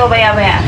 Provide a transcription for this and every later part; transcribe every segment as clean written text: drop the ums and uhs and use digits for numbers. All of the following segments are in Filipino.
ko baya-baya.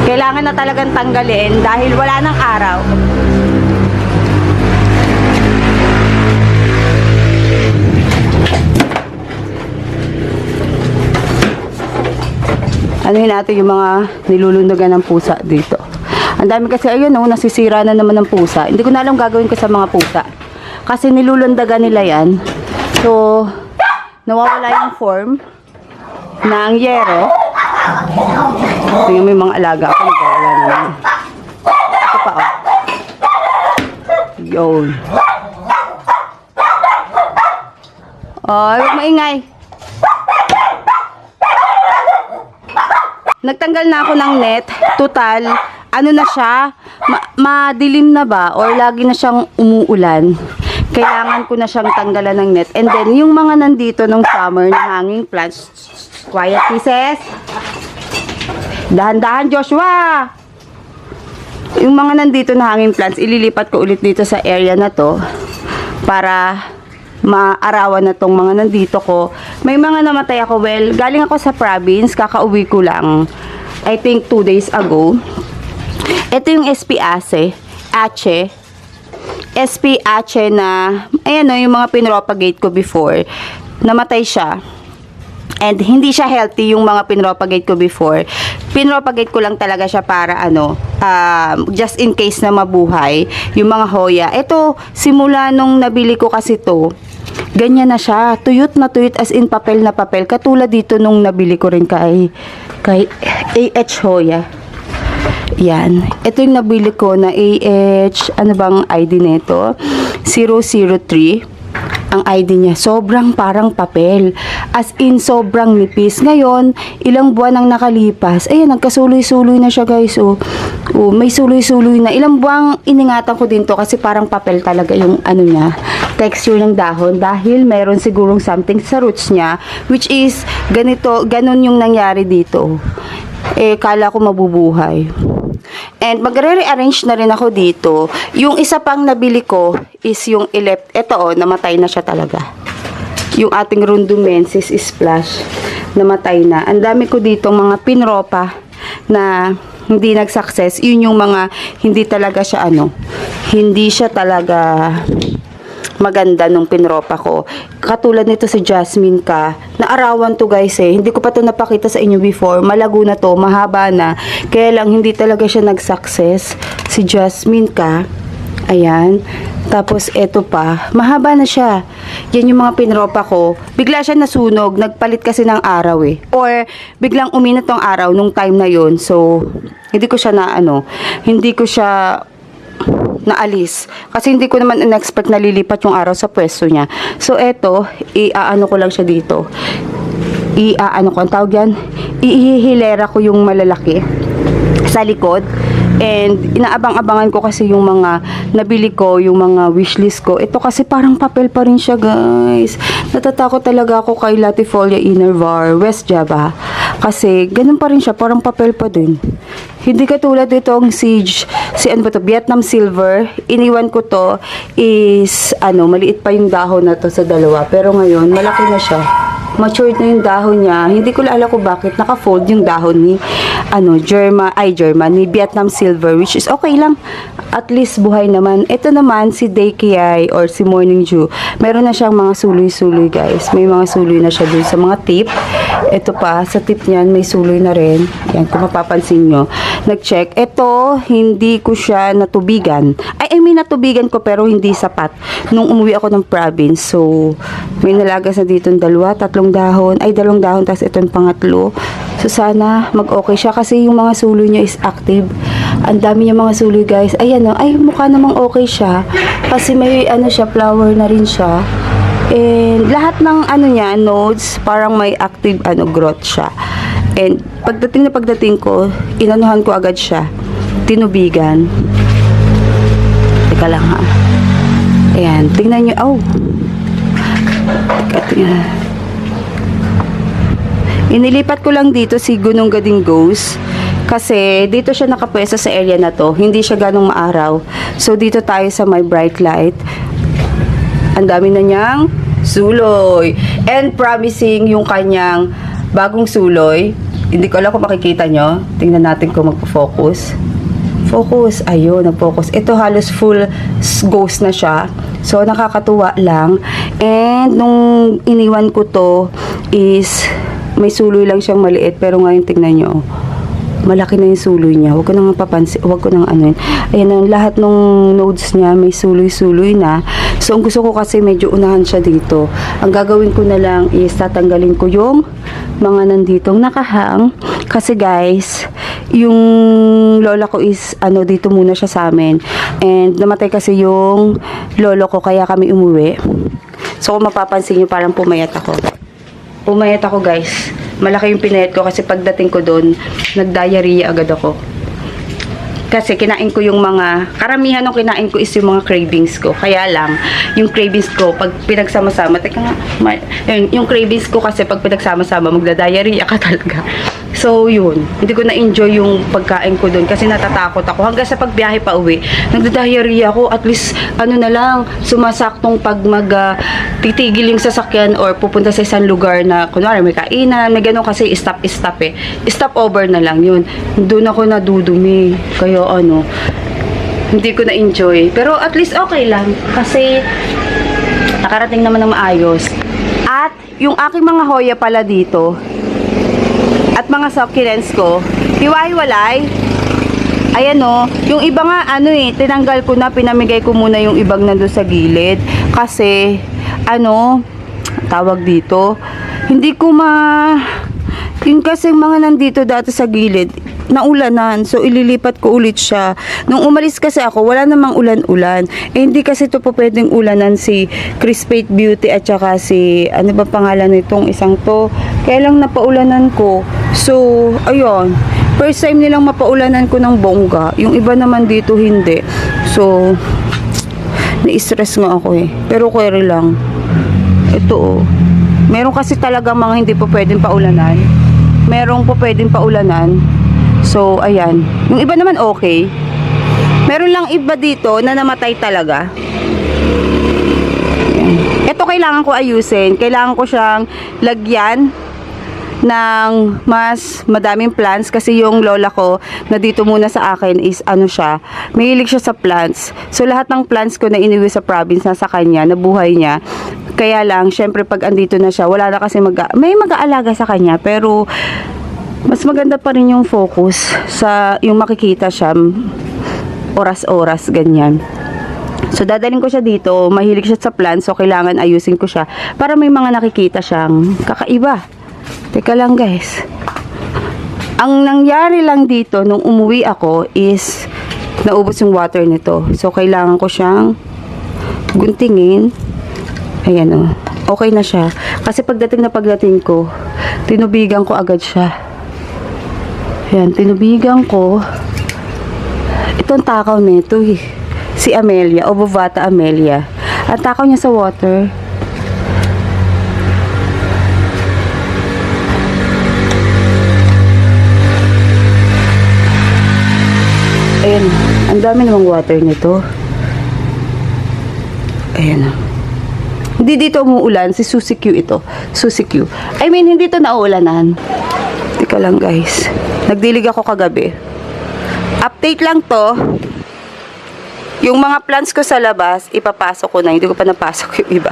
Kailangan na talagang tanggalin dahil wala ng araw. Anuhin natin yung mga nilulundagan ng pusa dito. Ang dami kasi, ayun no, nasisira na naman ng pusa. Hindi ko na alam gagawin ko sa mga pusa. Kasi nilulundagan nila yan. So, nawawala yung form ng yero. Ito yung may mga alaga ako, nagawala naman. Ito pa, oh. Yun. Oh, huwag maingay. Nagtanggal na ako ng net. Total, ano na siya? Madilim na ba? Or lagi na siyang umuulan? Kailangan ko na siyang tanggalan ng net. And then, yung mga nandito nung summer na hanging plants. Quiet pieces. Dahan-dahan, Joshua! Yung mga nandito na hanging plants, ililipat ko ulit dito sa area na to para maarawan na tong mga nandito ko. May mga namatay ako. Well, galing ako sa province, kakauwi ko lang. I think 2 days ago. Ito yung SP Ace. SP Ace na, ayan o, yung mga pinropagate ko before. Namatay siya. And hindi siya healthy yung mga pinropagate ko before. Pinropagate ko lang talaga siya para ano, just in case na mabuhay yung mga hoya. Ito, simula nung nabili ko kasi to, ganyan na siya. Tuyot na tuyot as in papel na papel. Katulad dito nung nabili ko rin kay AH Hoya. Yan. Ito yung nabili ko na AH, ano bang ID nito? 003. Ang ID niya, sobrang parang papel. As in, sobrang nipis. Ngayon, ilang buwan ang nakalipas. Ayan, nagkasuloy-suloy na siya, guys. Oh, may suloy-suloy na. Ilang buwang iningatan ko din to kasi parang papel talaga yung ano niya, texture ng dahon. Dahil meron sigurong something sa roots niya, which is, ganun yung nangyari dito. Kala ko mabubuhay. And magre-rearrange na rin ako dito. Yung isa pang nabili ko is yung ito namatay na siya talaga. Yung ating Rundumensis splash, namatay na. Ang dami ko dito mga pinropa na hindi nag-success. Yun yung mga hindi talaga siya hindi siya talaga maganda nung pinropa ko. Katulad nito si Jasmine Ka. Naarawan to, guys eh. Hindi ko pa to napakita sa inyo before. Malago na to, mahaba na. Kaya lang hindi talaga siya nag-success. Si Jasmine Ka. Ayan. Tapos eto pa, mahaba na siya. Yan yung mga pinropa ko. Bigla siya nasunog. Nagpalit kasi ng araw eh. Or biglang uminit tong araw nung time na yon. So hindi ko siya hindi ko siya naalis. Kasi hindi ko naman in-expect na lilipat yung araw sa pwesto niya. So, eto, iaano ko lang siya dito. Iaano ko, ang tawag yan? Ihihilera ko yung malalaki sa likod. And, inaabang-abangan ko kasi yung mga nabili ko, yung mga wishlist ko. Ito kasi parang papel pa rin siya, guys. Natatakot talaga ako kay Latifolia Innervar, West Java. Kasi, ganun pa rin siya, parang papel pa din. Hindi katulad itong ano ba to, Vietnam Silver. Iniwan ko to is, maliit pa yung dahon na to sa dalawa. Pero ngayon, malaki na siya. matured na yung dahon niya. Hindi ko alam kung bakit naka-fold yung dahon ni ni Vietnam Silver, which is okay lang. At least buhay naman. Ito naman si Daykiai or si Morning Dew. Meron na siyang mga suloy-suloy, guys. May mga suloy na siya dun sa mga tip. Ito pa, sa tip niyan may suloy na rin. Yan, kung mapapansin nyo. Nag-check. Ito, hindi ko siya natubigan. I mean, natubigan ko pero hindi sapat. Nung umuwi ako ng province. So, may nalagas na dito 2, 3 dahon. 2 dahon, tapos itong pangatlo. So, sana mag-okay siya kasi yung mga suloy niya is active. Ang dami niya mga suloy, guys. Ayan o. Ay, mukha namang okay siya. Kasi may siya, flower na rin siya. And lahat ng niya, nodes, parang may active growth siya. And pagdating ko, inanuhan ko agad siya. Tinubigan. Teka lang ha. Ayan, tingnan nyo. Oh. Tingnan. Inilipat ko lang dito si Gunung Gading Ghost. Kasi dito siya nakapwesto sa area na to. Hindi siya ganong maaraw. So dito tayo sa may bright light. Ang dami na niyang suloy. And promising yung kanyang bagong suloy. Hindi ko alam kung makikita nyo. Tingnan natin kung magpo-focus. Focus. Ayun, nag-focus. Ito halos full ghost na siya. So, nakakatuwa lang. And nung iniwan ko to is may suloy lang siyang maliit. Pero ngayon tingnan nyo. Malaki na yung suloy niya. Huwag ko nang papansin. Huwag ko nang Ayan, ang lahat ng nodes niya may suloy-suloy na. So, ang gusto ko kasi medyo unahan siya dito. Ang gagawin ko na lang is tatanggalin ko yung mga nanditong nakahang. Kasi guys, yung lola ko is dito muna siya sa amin. And namatay kasi yung lolo ko kaya kami umuwi. So, kung mapapansin nyo, parang pumayat ako. Pumayat ako, guys. Malaki yung pinayat ko kasi pagdating ko doon, nag-diarrhea agad ako. Kasi kinain ko yung karamihan ng kinain ko is yung mga cravings ko. Kaya lang, yung cravings ko, pag pinagsama-sama, yung cravings ko kasi pag pinagsama-sama, magda-diarrhea ka talaga. So, yun. Hindi ko na-enjoy yung pagkain ko doon kasi natatakot ako. Hanggang sa pagbiyahe pa uwi, nagda-diarrhea ako. At least, na lang, sumasaktong pag titigil yung sasakyan or pupunta sa isang lugar na, kunwari, may kainan, may ganun kasi stop eh. Stop over na lang yun. Doon ako nadudumi. Kaya hindi ko na-enjoy. Pero at least okay lang. Kasi, nakarating naman ng maayos. At, yung aking mga hoya pala dito, at mga succulents ko, hiwa-hiwalay. Ayan yung iba nga tinanggal ko na, pinamigay ko muna yung ibang nandun sa gilid. Kasi, tawag dito, hindi ko yung kasi mga nandito dati sa gilid, naulanan. So, ililipat ko ulit siya. Nung umalis kasi ako, wala namang ulan-ulan. Hindi kasi ito po pwedeng ulanan si Crispate Beauty at saka si, ba pangalan nitong isang to. Kaya lang napaulanan ko. So, ayun. First time nilang mapaulanan ko ng bongga. Yung iba naman dito, hindi. So, na-stress nga ako eh. Pero query lang. Ito meron kasi talagang mga hindi po pwedeng paulanan. Merong po pwedeng paulanan. So, ayan. Yung iba naman okay. Meron lang iba dito na namatay talaga. Ayan. Ito kailangan ko ayusin. Kailangan ko siyang lagyan ng mas madaming plants kasi yung lola ko na dito muna sa akin is siya, mahilig siya sa plants. So lahat ng plants ko na iniwi sa province na sa kanya, nabuhay niya. Kaya lang, syempre pag andito na siya, wala na kasi may mag-aalaga sa kanya, pero mas maganda pa rin yung focus sa yung makikita siya oras-oras ganyan. So dadalhin ko siya dito, mahilig siya sa plants, so kailangan ayusin ko siya para may mga nakikita siyang kakaiba. Teka lang guys. Ang nangyari lang dito nung umuwi ako is naubos yung water nito. So kailangan ko siyang guntingin. Ayan okay na siya. Kasi pagdating ko, tinubigan ko agad siya. Ayan, tinubigan ko. Itong takaw nito si Amelia, Obovata Amelia. Ang takaw niya sa water. Ayan, ang dami namang water nito. Ayan. Hindi dito umuulan, si Susie Q ito. Susie Q. I mean, hindi to nauulanan. Teka lang guys. Nagdilig ako kagabi. Update lang to. Yung mga plants ko sa labas, ipapasok ko na. Hindi ko pa napasok yung iba.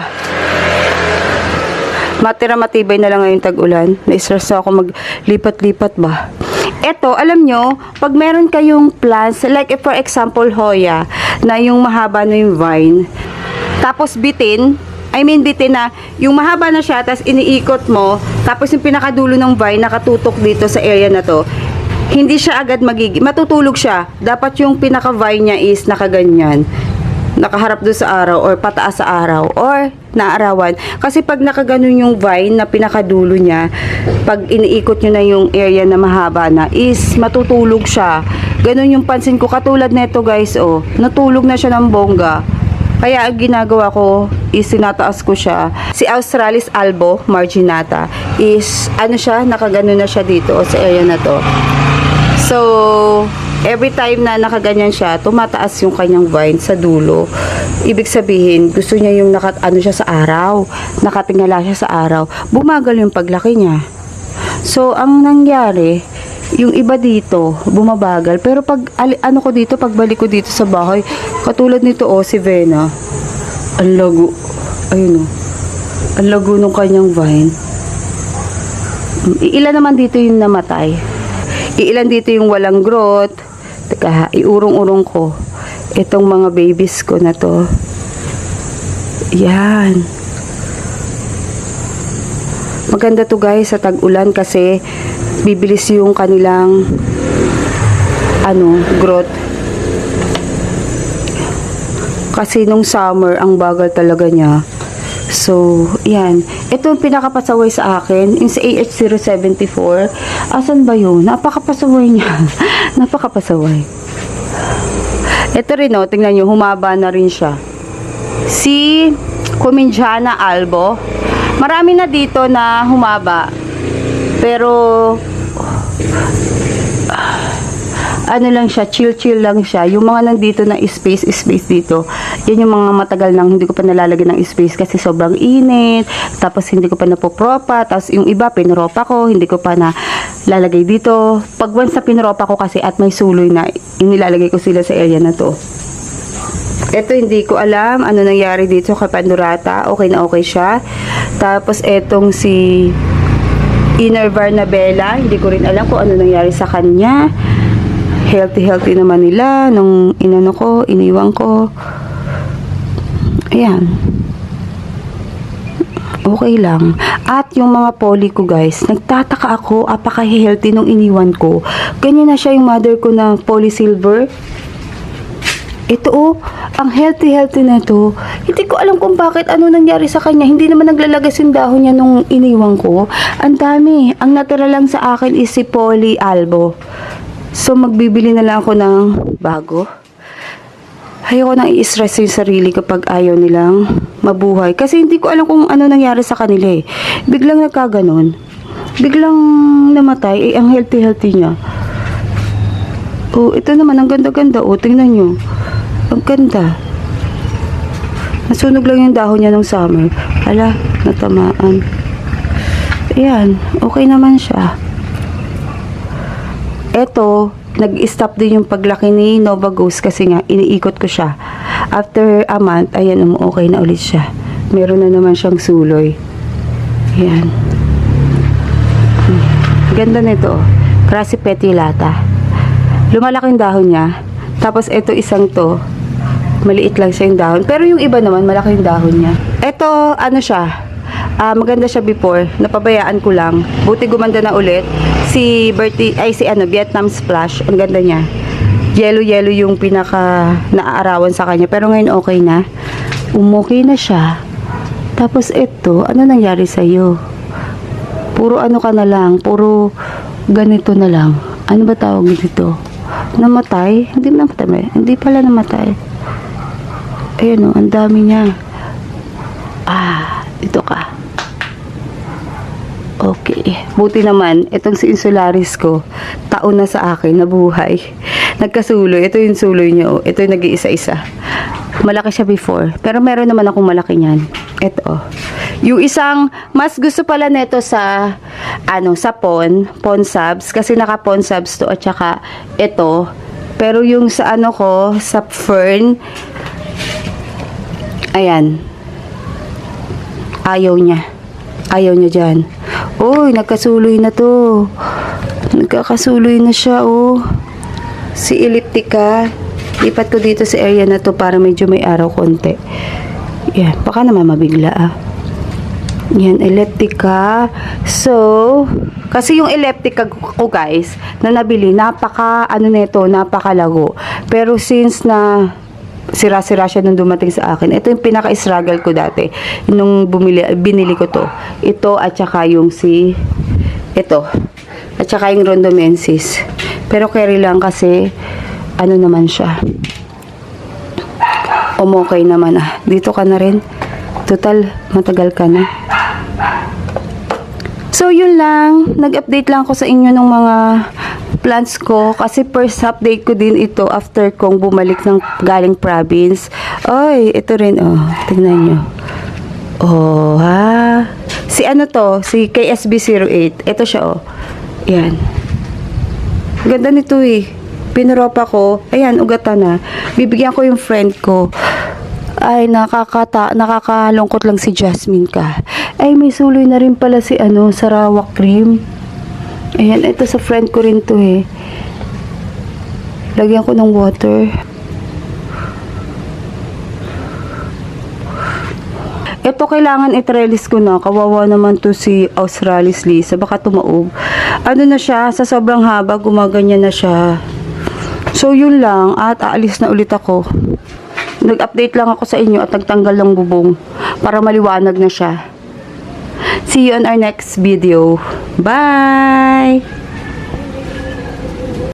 Matibay na lang ngayon tag-ulan. Na-stress na ako maglipat-lipat ba. Eto, alam nyo, pag meron kayong plants, like for example, Hoya, na yung mahaba na yung vine, tapos bitin na, yung mahaba na siya, tapos iniikot mo, tapos yung pinakadulo ng vine, nakatutok dito sa area na to, hindi siya agad matutulog siya. Dapat yung pinaka-vine niya is nakaganyan. Nakaharap doon sa araw or pataas sa araw or naarawan. Kasi pag nakaganon yung vine na pinakadulo niya, pag iniikot nyo na yung area na mahaba na, is matutulog siya. Ganon yung pansin ko. Katulad neto guys, oh, natulog na siya ng bongga. Kaya ang ginagawa ko is sinataas ko siya. Si Australis albo marginata is ano siya, nakaganon na siya dito sa area na to. So, every time na nakaganyan siya, tumataas yung kanyang vine sa dulo. Ibig sabihin, gusto niya yung siya sa araw. Nakatingala siya sa araw. Bumagal yung paglaki niya. So, ang nangyari, yung iba dito, bumabagal. Pero pag, pagbalik ko dito sa bahay, katulad nito, si Vena, ang lago. Ayun, ang lago ng kanyang vine. Ilan naman dito yung namatay. Ilan dito yung walang growth. Teka, iurong-urong ko itong mga babies ko na to. Yan. Maganda to guys sa tag-ulan kasi bibilis yung kanilang growth. Kasi nung summer ang bagal talaga niya. So, yan. Ito yung pinakapasaway sa akin. Yung sa AH074. Asan ba yun? Napakapasaway niya. Napakapasaway. Ito rin, tingnan nyo. Humaba na rin siya. Si Comingiana albo. Marami na dito na humaba. Pero, ano lang siya, chill lang siya. Yung mga nandito na space dito, yan yung mga matagal nang hindi ko pa nalalagyan ng space kasi sobrang init, tapos hindi ko pa napopropa, tapos yung iba pinropa ko, hindi ko pa na lalagay dito. Pag once na pinropa ko kasi at may suloy na, inilalagay ko sila sa area na to. Ito hindi ko alam ano nangyari dito kay Pandurata, okay na okay siya. Tapos etong si Innervar na Bella, hindi ko rin alam kung ano nangyari sa kanya. Healthy naman nila nung iniwan ko. Ayan. Okay lang. At yung mga poly ko guys, nagtataka ako, apaka-healthy nung iniwan ko. Ganyan na siya yung mother ko na poly silver. Ito ang healthy na ito. Hindi ko alam kung bakit ano nangyari sa kanya. Hindi naman naglalagas yung dahon niya nung iniwan ko. Ang dami. Ang natira lang sa akin is si poly albo. So, magbibili na lang ako ng bago. Ayoko nang i-stress yung sarili kapag ayaw nilang mabuhay. Kasi hindi ko alam kung ano nangyari sa kanila eh. Biglang nagkaganon. Biglang namatay. Ang healthy niya. Oh, ito naman. Ang ganda-ganda. Oh, tingnan nyo. Ang ganda. Nasunog lang yung dahon niya nung summer. Hala, natamaan. Ayan. Okay naman siya. Eto, nag-stop din yung paglaki ni Nova Ghost kasi nga, iniikot ko siya. After a month, ayan, okay na ulit siya. Meron na naman siyang suloy. Ayan. Ganda nito. Crassipetulata. Lumalaki yung dahon niya. Tapos, eto isang to. Maliit lang siya yung dahon. Pero yung iba naman, malaki yung dahon niya. Eto, ano siya? Maganda siya before. Napabayaan ko lang. Buti gumanda na ulit. Si Vietnam Splash. Ang ganda niya. Yellow yung pinaka naaarawan sa kanya. Pero ngayon okay na. Umuki na siya. Tapos ito, ano nangyari sa'yo? Puro ano ka na lang. Puro ganito na lang. Ano ba tawag dito? Namatay? Hindi namatay. Hindi pala namatay. Ayun o, ang dami niya. Dito ka. Okay. Buti naman, itong si Insularis ko, taon na sa akin, nabuhay. Nagkasuloy. Ito yung suloy niya. Ito yung nag-iisa-isa. Malaki siya before. Pero meron naman akong malaki niyan. Ito. Yung isang, mas gusto pala nito sa, sa Pon Subs. Kasi naka Pon Subs to at saka ito. Pero yung sa sa Fern, ayan. Ayaw niya. Ayaw niya dyan. Uy, nagkasuloy na to. Nagkakasuloy na siya, oh. Si Elliptica. Lipat ko dito sa area na to para medyo may araw konti. Yan, baka naman mabigla, Yan, Elliptica. So, kasi yung Elliptica ko, guys, na nabili, napakalago. Pero since na sira-sira siya nung dumating sa akin, ito yung pinaka-struggle ko dati. Nung binili ko to. Ito at saka yung ito. At saka yung Rondomensis. Pero carry lang kasi, naman siya. Okay naman, Dito ka na rin. Total, matagal ka na. So, yun lang. Nag-update lang ako sa inyo ng mga plans ko. Kasi first update ko din ito after kong bumalik ng galing province. Ay, ito rin, Tingnan nyo. Si Si KSB08. Ito siya, Yan. Ganda nito, Pinropa ko. Ayan, ugatan na. Bibigyan ko yung friend ko. Ay, nakakalungkot lang si Jasmine ka. Ay, may suloy na rin pala si Sarawak cream. Ayan, ito sa friend ko rin to, Lagyan ko ng water. Ito kailangan i-trellis ko na. Kawawa naman to si Australis Lisa. Baka tumaob. Na siya, sa sobrang haba, gumaganyan na siya. So, yun lang. At aalis na ulit ako. Nag-update lang ako sa inyo at nagtanggal ng bubong para maliwanag na siya. See you on our next video. Bye!